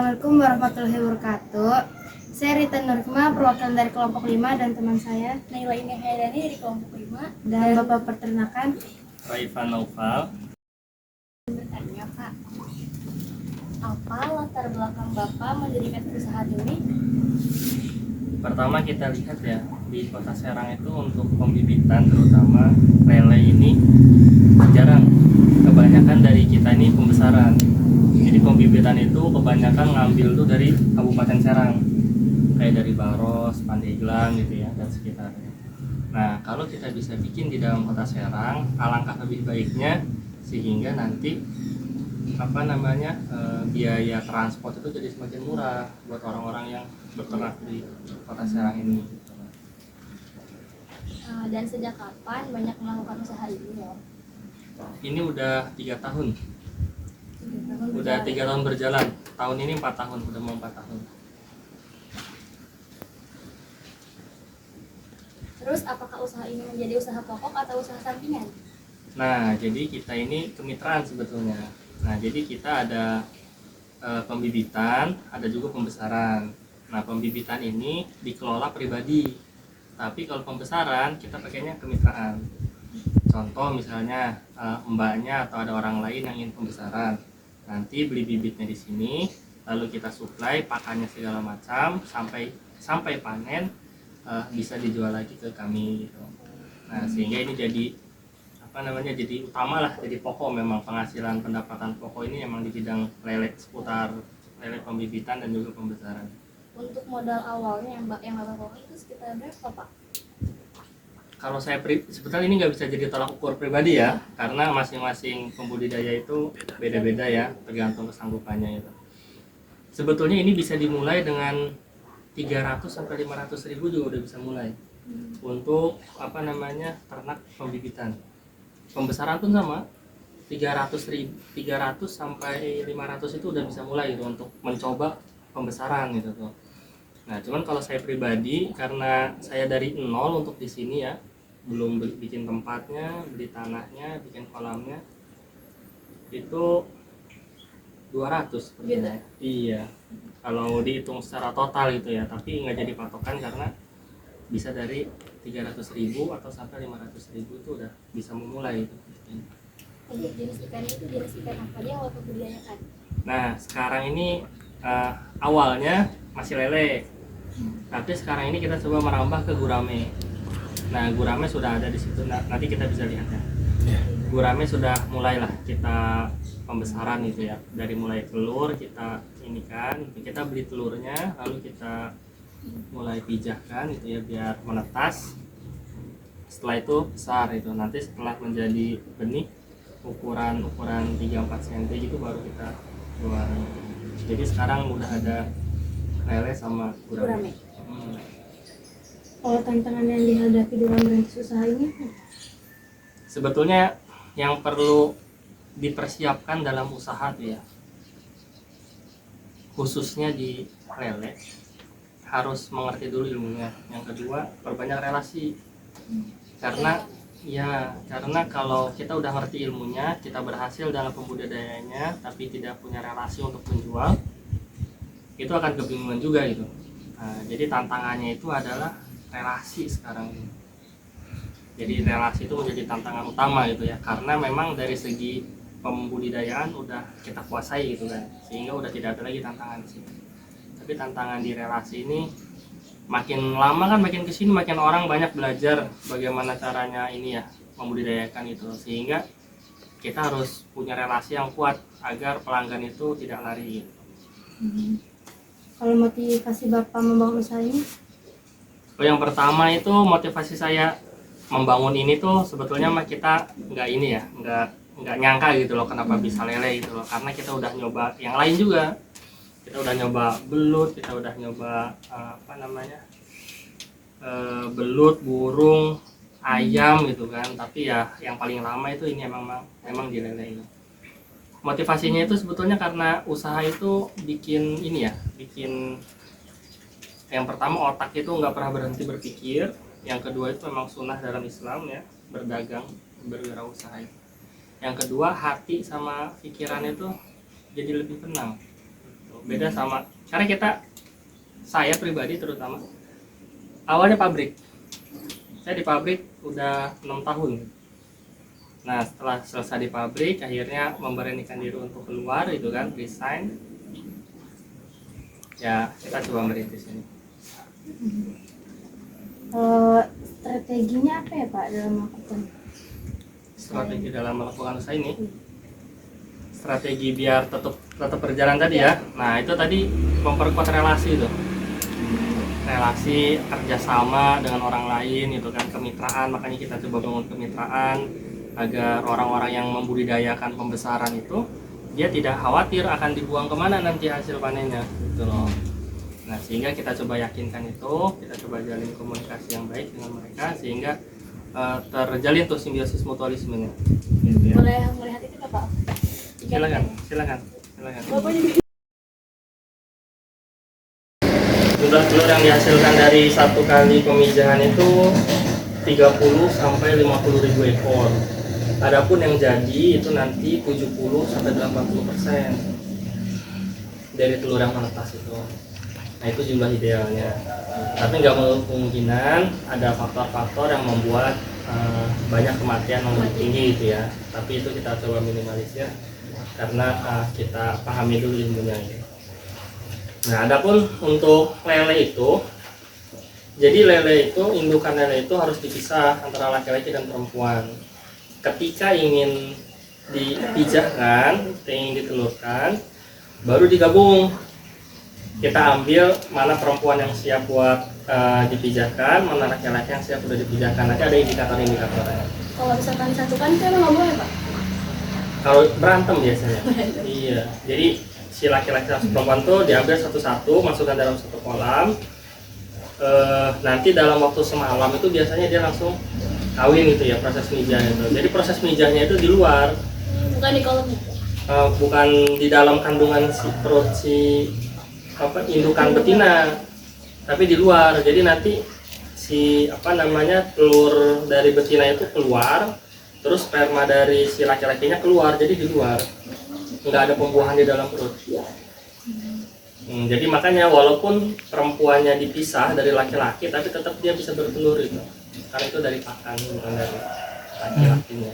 Assalamualaikum warahmatullahi wabarakatuh. Saya Rita Nurkma, perwakilan dari kelompok 5 dan teman saya Naila Ini Haidani dari kelompok 5 dan Bapak peternakan Raifan Naufal. bertanya, Pak, apa latar belakang Bapak mendirikan usaha ini? Pertama kita lihat ya, di Kota Serang itu untuk pembibitan terutama lele ini jarang. Kebanyakan dari kita ini pembesaran. Jadi pembibitan itu kebanyakan ngambil tuh dari Kabupaten Serang, kayak dari Baros, Pandeglang gitu ya, dan sekitarnya. Nah, kalau kita bisa bikin di dalam Kota Serang, alangkah lebih baiknya, sehingga nanti biaya transport itu jadi semakin murah buat orang-orang yang berternak di Kota Serang ini. Dan sejak kapan banyak melakukan usaha ini ya? Ini udah 3 tahun. 3 tahun Udah berjalan. 3 tahun berjalan. Tahun ini 4 tahun, udah mau 4 tahun. Terus apakah usaha ini menjadi usaha pokok atau usaha sampingan? Nah, jadi kita ini kemitraan sebetulnya. Nah, jadi kita ada pembibitan, ada juga pembesaran. Nah, pembibitan ini dikelola pribadi. Tapi kalau pembesaran kita pakainya kemitraan. Contoh misalnya mbaknya atau ada orang lain yang ingin pembesaran. Nanti beli bibitnya di sini, lalu kita suplai pakannya segala macam sampai panen bisa dijual lagi ke kami gitu. Nah, sehingga ini jadi jadi utama lah, jadi pokok. Memang penghasilan pendapatan pokok ini memang di bidang lele, seputar lele pembibitan dan juga pembesaran. Untuk modal awalnya yang Bapak keluarkan itu sekitar berapa, Pak? Kalau saya sebetulnya ini nggak bisa jadi tolak ukur pribadi ya, karena masing-masing pembudidaya itu beda-beda ya, tergantung kesanggupannya itu. Sebetulnya ini bisa dimulai dengan 300 sampai 500 ribu juga udah bisa mulai untuk ternak pembibitan. Pembesaran pun sama, 300 sampai 500 itu udah bisa mulai gitu untuk mencoba pembesaran gitu tuh. Nah, cuman kalau saya pribadi, karena saya dari nol untuk di sini ya, belum bikin tempatnya, beli tanahnya, bikin kolamnya, itu 200 per Gitu. Iya, kalau dihitung secara total gitu ya, tapi nggak jadi patokan karena bisa dari 300.000 atau sampai 500.000 itu udah bisa memulai itu. Untuk jenis ikan itu jenis ikan apa aja yang Bapak budidayakan? Nah, sekarang ini awalnya masih lele, tapi sekarang ini kita coba merambah ke gurame. Nah, gurame sudah ada di situ. Nah, nanti kita bisa lihat ya. Gurame sudah mulailah kita pembesaran itu ya. Dari mulai telur kita kita beli telurnya, lalu kita mulai pijahkan gitu ya biar menetas. Setelah itu besar itu. Nanti setelah menjadi benih ukuran 3-4 cm gitu baru kita jual. Jadi sekarang udah ada lele sama gurame. kalau tantangan yang dihadapi dalam merintis usaha ini, Sebetulnya yang perlu dipersiapkan dalam usaha tuh ya, khususnya di lele, harus mengerti dulu ilmunya. Yang kedua, perbanyak relasi. Karena kalau kita udah ngerti ilmunya, kita berhasil dalam pembudidayanya tapi tidak punya relasi untuk menjual, itu akan kebingungan juga gitu. Nah, jadi tantangannya itu adalah relasi sekarang ini. Jadi relasi itu menjadi tantangan utama gitu ya, karena memang dari segi pembudidayaan udah kita kuasai gitu kan, sehingga udah tidak ada lagi tantangan di sini. Tapi tantangan di relasi ini makin lama kan makin kesini makin orang banyak belajar bagaimana caranya ini ya membudidayakan itu, sehingga kita harus punya relasi yang kuat agar pelanggan itu tidak lari gitu. kalau motivasi Bapak membangun usaha ini, Yang pertama itu motivasi saya membangun ini tuh sebetulnya mah kita nggak nyangka gitu loh kenapa bisa lele gitu loh, karena kita udah nyoba yang lain juga. Kita udah nyoba belut, kita udah nyoba belut, burung, ayam gitu kan, tapi ya yang paling lama itu ini emang di lele ini. Motivasinya itu sebetulnya karena usaha itu bikin yang pertama otak itu nggak pernah berhenti berpikir, yang kedua itu memang sunnah dalam Islam ya, berdagang, berwirausaha. Yang kedua, hati sama pikiran itu jadi lebih tenang gitu. Beda sama karena saya pribadi terutama awalnya pabrik. Saya di pabrik udah 6 tahun. Nah, setelah selesai di pabrik akhirnya memberanikan diri untuk keluar itu kan, resign. Ya, kita coba merintis ini. Strateginya apa ya Pak dalam melakukan? Strategi dalam melakukan usaha ini, strategi biar tetap berjalan tadi ya. Nah, itu tadi memperkuat relasi itu, relasi kerjasama dengan orang lain itu kan, kemitraan. Makanya kita coba bangun kemitraan agar orang-orang yang membudidayakan pembesaran itu dia tidak khawatir akan dibuang kemana nanti hasil panennya gitu loh. Nah, sehingga kita coba yakinkan itu, kita coba jalin komunikasi yang baik dengan mereka sehingga terjalin tuh simbiosis mutualismenya. Gitu ya. Boleh melihat itu nggak Pak? Silakan. Jumlah telur yang dihasilkan dari satu kali pemijahan itu 30 sampai 50 ribu ekor. Adapun yang jadi itu nanti 70 sampai 80% dari telur yang menetas itu. Nah, itu jumlah idealnya. Tapi nggak menutup kemungkinan ada faktor-faktor yang membuat banyak kematian yang lebih tinggi gitu ya. Tapi itu kita coba minimalisir karena kita pahami dulu ilmunya ini. Nah, adapun untuk lele itu, jadi lele itu, indukan lele itu harus dipisah antara laki-laki dan perempuan. Ketika ingin dipijahkan, ingin ditelurkan, baru digabung. Kita ambil mana perempuan yang siap buat dipijahkan, mana laki-laki yang siap sudah dipijahkan. Nanti ada indikator-indikatornya. Kalau misalkan disatukan itu emang nggak boleh Pak? Kalau berantem biasanya. Iya. Jadi si laki-laki dan perempuan tuh diambil satu-satu, masukkan dalam satu kolam. Nanti dalam waktu semalam itu biasanya dia langsung kawin gitu ya, proses mijah itu. Jadi proses mijahnya itu di luar. Bukan di kolam itu. Bukan di dalam kandungan si perut si indukan betina, tapi di luar. Jadi nanti si telur dari betina itu keluar, terus sperma dari si laki-lakinya keluar, jadi di luar, nggak ada pembuahan di dalam perut. Jadi makanya walaupun perempuannya dipisah dari laki-laki, tapi tetap dia bisa bertelur itu, karena itu dari pakan bukan dari laki-lakinya.